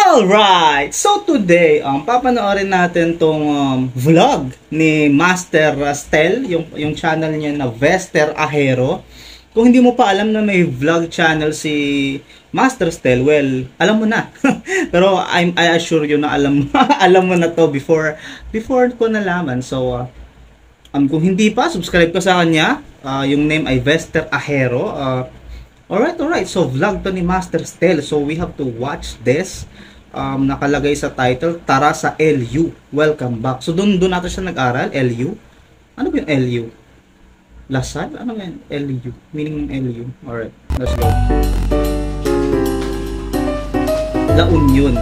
Alright! So today, papanoorin natin tong vlog ni Master Stel, yung channel niya na Vester Ahero. Kung hindi mo pa alam na may vlog channel si Master Stel, well, alam mo na. Pero I assure you na alam mo na to before ko nalaman. So, kung hindi pa, subscribe ka sa kanya. Yung name ay Vester Ahero. Alright. So, vlog to ni Master Stel. So, we have to watch this. Nakalagay sa title, Tara sa LU. Welcome back. So, doon natin siya nag-aral, LU. Ano ba yung LU? Lasal? Ano ba yung LU? Meaning ng LU. Alright, let's go. La Union.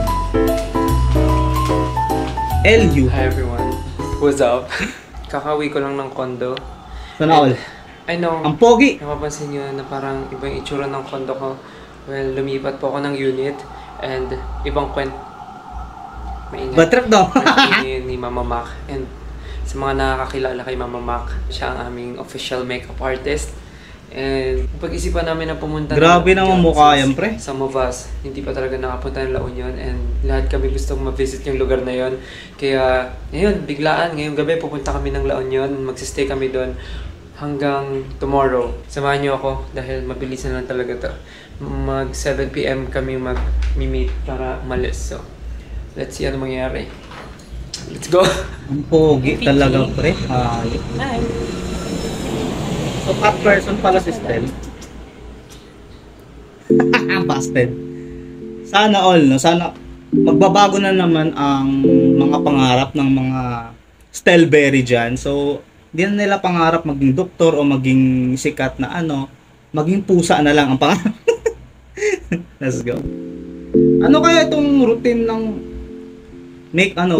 LU. Hi everyone. What's up? Kakawi ko lang ng condo. Sana all. I know. Ang pogi! Napapansin nyo na parang iba yung itsura ng condo ko. Well, lumipat po ako ng unit. And ibang kwent. Maingay. Batrap daw. ni Mama Mac. And sa mga nakakakilala kay Mama Mac, siya ang aming official makeup artist. And pag-isipan namin na pumunta Grabe naman mukha yan, pre. Some of us, hindi pa talaga nakapunta ng La Union. And lahat kami gustong ma-visit yung lugar na yon. Kaya, ngayon, biglaan. Ngayong gabi, pupunta kami ng La Union. Magsistay kami doon hanggang tomorrow. Samahan niyo ako dahil mabilis na lang talaga to. Mag 7 PM kami mag-meet para umalis. So, let's see ano mangyari. Let's go! Ang pogi talaga, pre. Hi. So, cat person pala si Stel. Busted. Sana all, no? Sana magbabago na naman ang mga pangarap ng mga Stelberry dyan. So, hindi na nila pangarap maging doktor o maging sikat na maging pusa na lang ang pangarap. Let's go. Ano kaya itong routine ng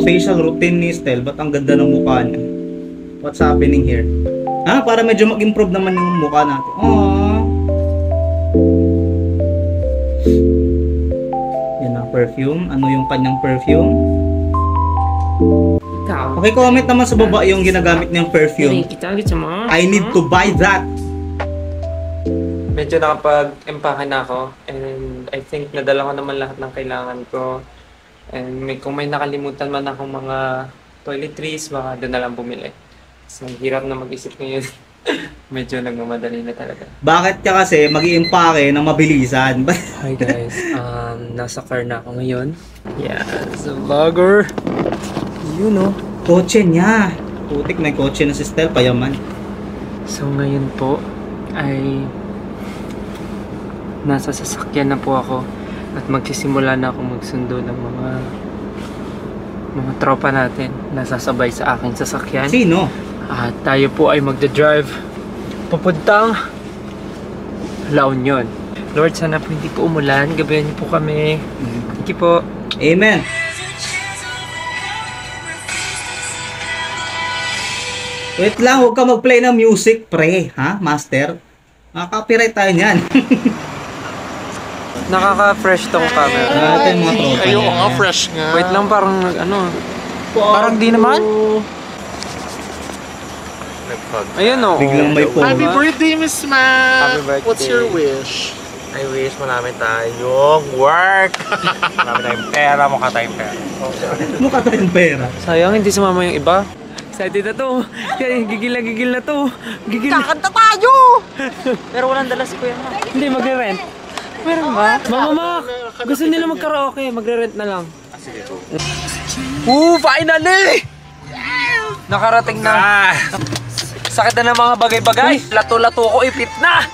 facial routine ni Stel? Ba't ang ganda ng mukha niya? What's happening here? Para medyo mag-improve naman yung mukha natin. Aww. Yan ang perfume. Ano yung kanyang perfume? Okay, comment naman sa baba yung ginagamit niyang perfume. I need to buy that. Medyo nakapag-empake na ako. And I think nadala ko naman lahat ng kailangan ko. And kung may nakalimutan man akong mga toiletries, baka doon na lang bumili. So, hirap na mag-isip ngayon. Medyo nagmamadali na talaga. Bakit ka kasi mag-iimpake na mabilisan? Hi guys, nasa car na ako ngayon. Yeah, so vlogger. You know. Kotse niya. Putik, may kotse na si Stel, payaman. So ngayon po ay nasa sasakyan na po ako at magsisimula na ako magsundo ng mga tropa natin na sasabay sa aking sasakyan. Sino? At tayo po ay magdadrive papuntang La Union. Lord, sana po hindi po umulan. Gabayan niyo po kami. Thank you po. Amen. Wait lang, huwag ka mag-play ng music, pre. Ha, master? Copyright tayo niyan. Nakaka-fresh tong camera. Natin mga tropa. Ayoko nga, fresh nga. Wait lang, parang parang di naman. Ayun o. Biglang may poma. Happy birthday, Miss Ma! Happy birthday. What's your wish? I wish marami tayong work. Marami tayong pera, mukha tayong pera. Mukha tayong pera. Sayang, hindi sumama yung iba. Excited na to. Gigil na to. Gigil na. Kakanta tayo! Pero walang dala si Kuya Ma. Hindi, magre-rent. Meron ba? Mama Mac, gusto nila mag-karaoke. Magre-rent na lang. Finally! Nakarating na. Sakit na ng mga bagay-bagay. Lato-lato ko, ipit na.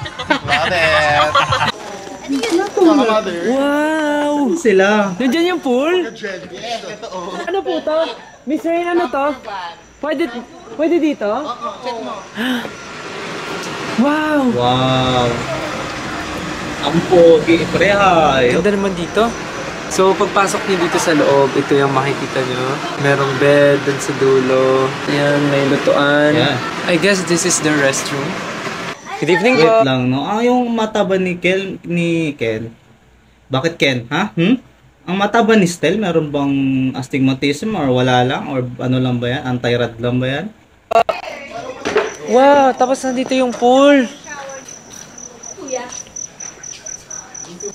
Wow! Sila. Nandiyan yung pool? Ano po to? Miss Rain, ano to? Pwede dito? Wow! Wow. Ang pogi, pre, hay. Ganda naman dito. So, pagpasok niyo dito sa loob, ito yung makikita nyo. Merong bed dun sa dulo. Ayan, may lutuan. Yeah. I guess this is the restroom. Good evening Wait po. lang, no? Yung mata ba ni Ken? Bakit Ken, ha? Ang mata ba ni Stel, meron bang astigmatism or wala lang? Or ano lang ba yan? Anti-rad lang ba yan? Wow, tapos nandito yung pool.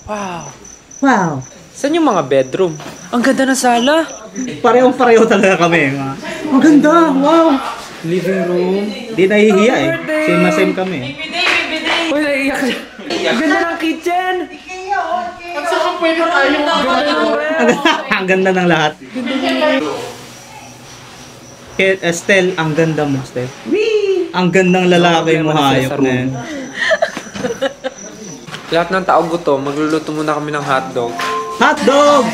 Wow. Wow. Saan yung mga bedroom? Ang ganda ng sala. Parehong-pareho talaga kami. Ang ganda! Wow! Living room. Di nahihiya eh. Same na same kami. Uy, naiiyak siya. Ang ganda ng kitchen. At saka pwede tayong Ang ganda ng lahat. Kaya Estel, ang ganda mo, Estel. Ang gandang lalaki mo, hayop na yan. Lahat ng tao gutom, magluluto muna kami ng hotdog. Hotdog!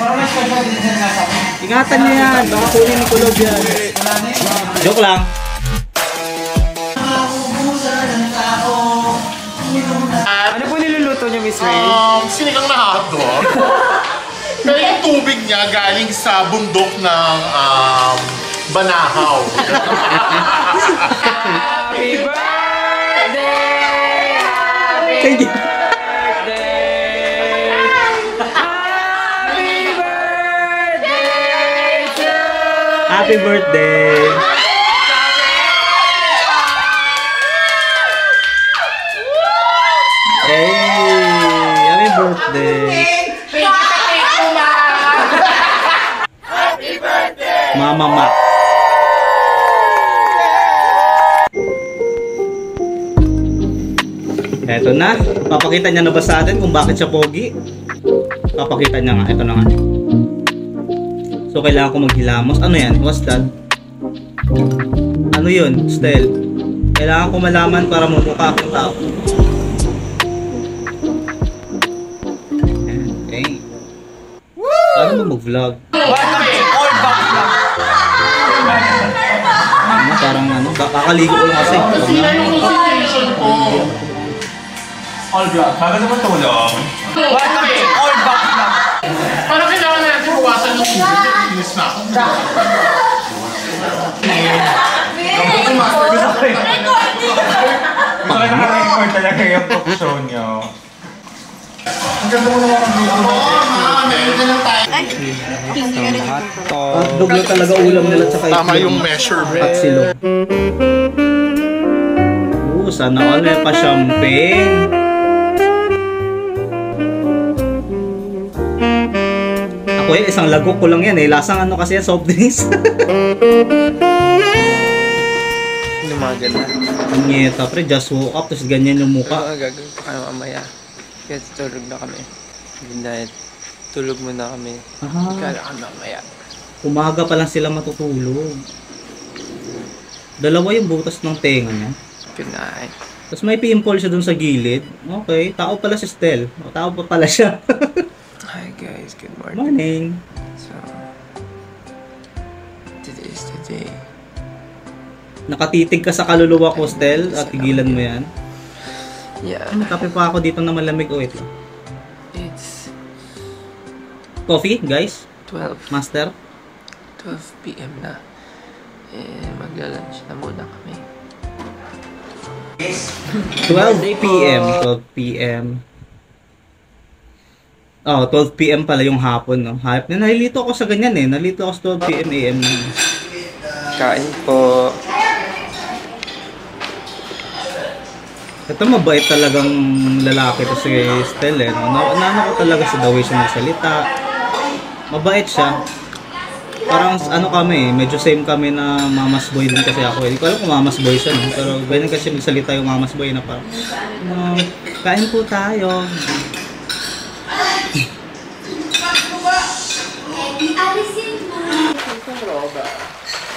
Ingatan niyo yan, baka kunin ni Kulog yan. Joke lang. Ano po niluluto niyo, Miss Ray? sinigang na hotdog. Pero yung tubig niya galing sa bundok ng Banahaw. Happy birthday! Thank you. Happy birthday! Hey! Happy birthday! Mama Ma. Eto na. Papakita niya na ba sa atin kung bakit siya pogi? Papakita niya nga. Eto na nga. So, kailangan ko maghilamos. Ano yan? What's that? Ano yun? Stel. Kailangan ko malaman para mumukha akong tao. Okay. Paano mo mag-vlog? Ano, parang ano? Kakaligo ko lang kasi. All vlog. Bago naman tulong. All back vlog. Parang kailangan natin bawasan yung inis na ako. Gusto ko naka-record talaga yung talk show nyo. Ang ganda mo naman ang video mo. Meron na lang tayo. Hotdog na talaga ulam nila tsaka Tama itlog. yung measurement. At silog. Sana all may pa champagne. Ako isang lagok ko lang yan eh. Lasang ano kasi yan, soft drinks. Lumagan na. Ang nyeta pre, just woke up, tapos ganyan yung mukha. Gagawin pa kayo mamaya. Kaya tulog na kami. Dahil tulog muna kami. Kala kami mamaya. Umaga pa lang sila matutulog. Dalawa yung butas ng tenga niya. Good night. Tapos may pimple siya dun sa gilid. Okay, tao pala si Stel. O, tao pa pala siya. Hi guys, good morning. Morning. So, today is the day. Nakatitig ka sa kaluluwa ko, Stel, at tigilan mo yan. Yeah, Kape pa ako dito na malamig. Oh, wait lang. it's Coffee, guys? 12 Master? p.m. na. Magla-lunch na muna kami. 12 p.m. 12 p.m. Oh, 12 p.m. pala yung hapon, no? Hype na. Nalilito ako sa ganyan eh. Nalilito ako sa 12 p.m. a.m. Kain po. Ito mabait talagang lalaki to si Stel eh. No? Naano ko talaga sa the way siya magsalita. Mabait siya. Parang ano kami, medyo same kami na mamas boy din kasi ako. Hindi ko alam kung mamas boy siya, no? Pero ganyan kasi magsalita yung mamas boy na parang, kain po tayo.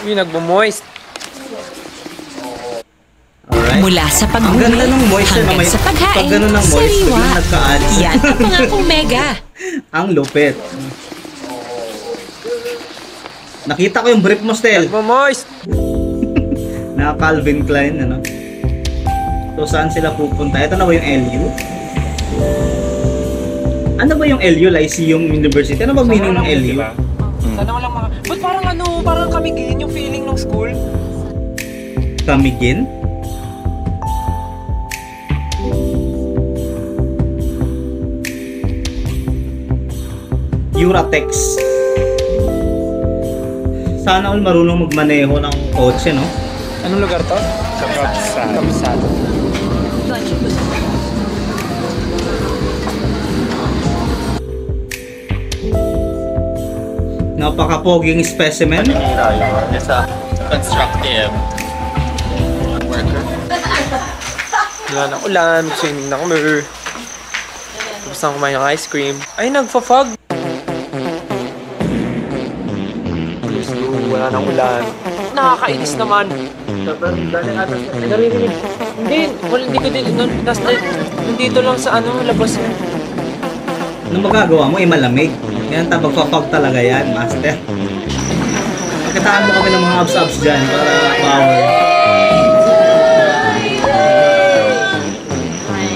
Uy, nagmo-moist. Alright. Mula sa Ang paghuli ganda ng moisture na hanggang may, sa paghain, pag ganun ng moisture, sariwa. biglang nagka-ads. Yan ang pangakong mega. Ang lupit. Nakita ko yung brief mo, Stel. Nagmo-moist. Na Calvin Klein, ano? So, saan sila pupunta? Ito na ba yung LU? Ano ba yung LU? Lyceum University? Ano ba meaning ng LU? Sana walang mga... Ba't parang ano, parang kamigin yung feeling ng school? Kamigin? Uratex. Sana all marunong magmaneho ng kotse, no? Anong lugar to? Sa Kapsat. Kapsat. Napaka-poging specimen. Paninira yun. Sa constructive worker. Wala na ulan, swimming na kami. Tapos na kumain ng ice cream. Ay, nagfa-fog! Diyos ko, wala nang ulan. Nakakainis naman. Naririnig. Hindi ko din. Nandito lang sa labas. Ano magagawa mo? Malamig. Yan, magpa-fog talaga yan, master. Pagkataan mo kami ng mga abs-abs dyan para power.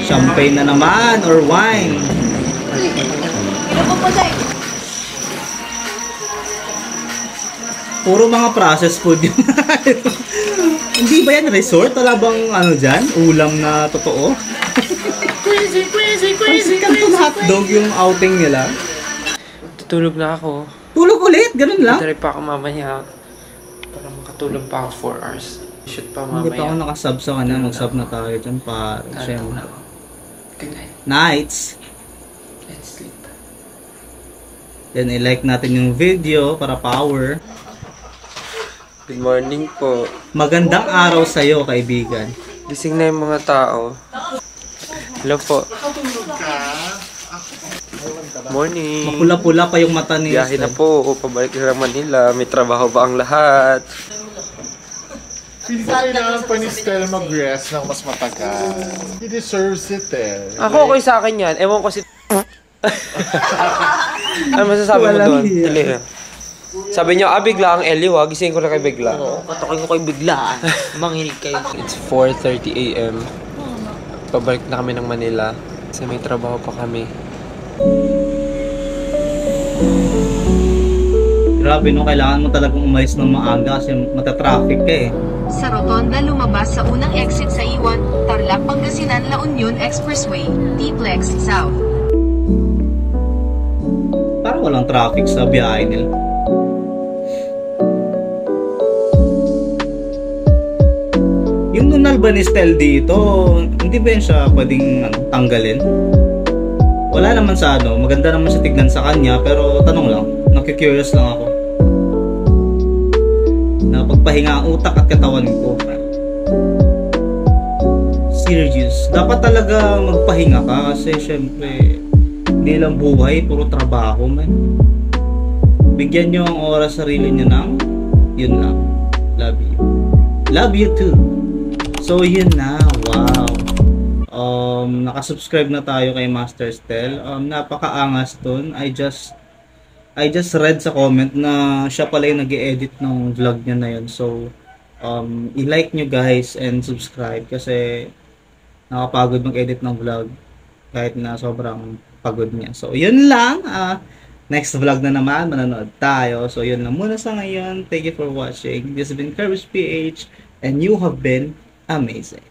Champagne na naman or wine. Puro mga processed food yun. Hindi ba yan resort? Wala bang dyan? Ulam na totoo? Crazy hotdog yung outing nila. Tutulog na ako. Tulog ulit? Ganun lang? Try pa ako mamaya. Para makatulog pa ako 4 hours. Shoot pa mamaya. Hindi pa ako nakasub sa kanya. Mag-sub na tayo dyan para syempre. Good night. Nights. Let's sleep. Then i-like natin yung video para power. Good morning po. Magandang araw sa'yo, kaibigan. Gising na yung mga tao. Hello po. Morning. Mapula-pula pa yung mata ni Biyahe na po. Pabalik na ng Manila. May trabaho ba ang lahat? Hindi kailangan pa ni Stella mag-rest ng mas matagal. He deserves it eh. Ako okay sa akin yan. Ewan ko si... Ano masasabi mo doon? Tali. Sabi niyo, bigla ang Ellie, gising ko na kay bigla. Oo, patokin ko kay bigla. Manginig kayo. It's 4:30 a.m. Pabalik na kami ng Manila. Kasi may trabaho pa kami. Grabe no, kailangan mo talagang umalis ng maaga kasi matatraffic ka eh. Sa Rotonda lumabas sa unang exit sa Iwan, Tarlac, Pangasinan, La Union Expressway, T-Plex South. Parang walang traffic sa biyahe nila. Yung nunal ba ni Stel dito, hindi ba yun siya pwedeng tanggalin? Wala naman sa maganda naman siya tignan sa kanya, pero tanong lang, nakikurious lang ako. Napagpahinga ang utak at katawan ko. Serious, dapat talaga magpahinga ka kasi syempre, hindi lang buhay, puro trabaho man. Bigyan nyo ang oras sarili nyo ng, yun lang, love you. Love you too. So yun na, wow. Nakasubscribe na tayo kay Master Stel. Napakaangas dun. I just read sa comment na siya pala yung nag-i-edit ng vlog niya na yun. So, i-like nyo guys and subscribe kasi nakapagod mag-edit ng vlog kahit na sobrang pagod niya. So, yun lang. Next vlog na naman, manonood tayo. So, yun lang muna sa ngayon. Thank you for watching. This has been Curvis PH and you have been amazing.